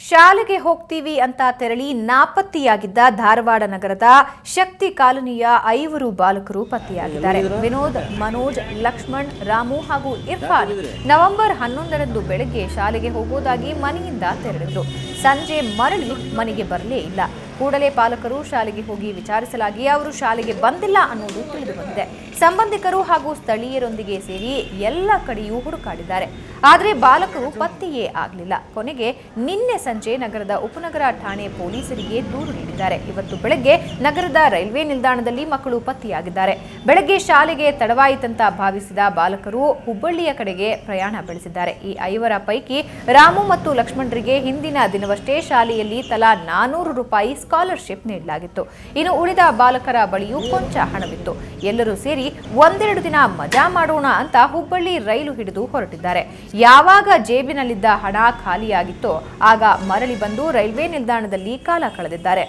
ಶಾಲೆಗೆ ಹೋಗ್ತೀವಿ ಅಂತ ತೆರಳಿ ನಾಪತ್ತೆಯಾಗಿದ್ದ ಧಾರವಾಡ ನಗರದ ಶಕ್ತಿ ಕಾಲೋನಿಯ 5 ಬಾಲಕರು ಪತ್ತೆಯಾಗಿದ್ದಾರೆ. ವಿನೋದ್, ಮನೋಜ್, ಲಕ್ಷ್ಮಣ್, ರಾಮು ಹಾಗೂ ಇರ್ಫಾನ್ ನವೆಂಬರ್ 11ರಂದು ಬೆಳಗ್ಗೆ ಶಾಲೆಗೆ ಹೋಗುವುದಾಗಿ ಮನೆಯಿಂದ ತೆರಳಿದ್ರು. ಸಂಜೆ ಮರಳಿ ಮನೆಗೆ ಬರಲೇ ಇಲ್ಲ. ಕೂಡಲೇ ಪಾಲಕರು ಶಾಲೆಗೆ ಹೋಗಿ ವಿಚಾರಿಸಲಾಗಿ ಅವರು ಶಾಲೆಗೆ ಬಂದಿಲ್ಲ ಅನ್ನೋದು ತಿಳಿದು ಬಂದಿದೆ. ಸಂಬಂಧಿಕರು ಹಾಗೂ ಸ್ಥಳೀಯರೊಂದಿಗೆ ಸೇರಿ ಎಲ್ಲ ಕಡೆಯೂ ಹುಡುಕಾಡಿದ್ದಾರೆ. ಆದರೆ ಬಾಲಕರು ಪತ್ತೆಯೇ ಆಗಲಿಲ್ಲ. ಕೊನೆಗೆ ನಿನ್ನೆ ಸಂಜೆ ನಗರದ ಉಪನಗರ ಠಾಣೆ ಪೊಲೀಸರಿಗೆ ದೂರು ನೀಡಿದ್ದಾರೆ. ಇವತ್ತು ಬೆಳಗ್ಗೆ ನಗರದ ರೈಲ್ವೆ ನಿಲ್ದಾಣದಲ್ಲಿ ಮಕ್ಕಳು ಪತ್ತೆಯಾಗಿದ್ದಾರೆ. ಬೆಳಗ್ಗೆ ಶಾಲೆಗೆ ತಡವಾಯಿತಂತ ಭಾವಿಸಿದ ಬಾಲಕರು ಹುಬ್ಬಳ್ಳಿಯ ಕಡೆಗೆ ಪ್ರಯಾಣ ಬೆಳೆಸಿದ್ದಾರೆ. ಈ 5ರ ಪೈಕಿ ರಾಮು ಮತ್ತು ಲಕ್ಷ್ಮಣರಿಗೆ ಹಿಂದಿನ ದಿನವಷ್ಟೇ ಶಾಲೆಯಲ್ಲಿ ತಲಾ 400 ರೂಪಾಯಿ ಸ್ಕಾಲರ್ಶಿಪ್ ನೀಡಲಾಗಿತ್ತು. ಇನ್ನು ಉಳಿದ ಬಾಲಕರ ಬಳಿಯೂ ಕೊಂಚ ಹಣವಿತ್ತು. ಎಲ್ಲರೂ ಸೇರಿ ಒಂದೆರಡು ದಿನ ಮಜಾ ಮಾಡೋಣ ಅಂತ ಹುಬ್ಬಳ್ಳಿ ರೈಲು ಹಿಡಿದು ಹೊರಟಿದ್ದಾರೆ. ಯಾವಾಗ ಜೇಬಿನಲ್ಲಿದ್ದ ಹಣ ಖಾಲಿಯಾಗಿತ್ತೋ ಆಗ ಮರಳಿ ಬಂದು ರೈಲ್ವೆ ನಿಲ್ದಾಣದಲ್ಲಿ ಕಾಲ ಕಳೆದಿದ್ದಾರೆ.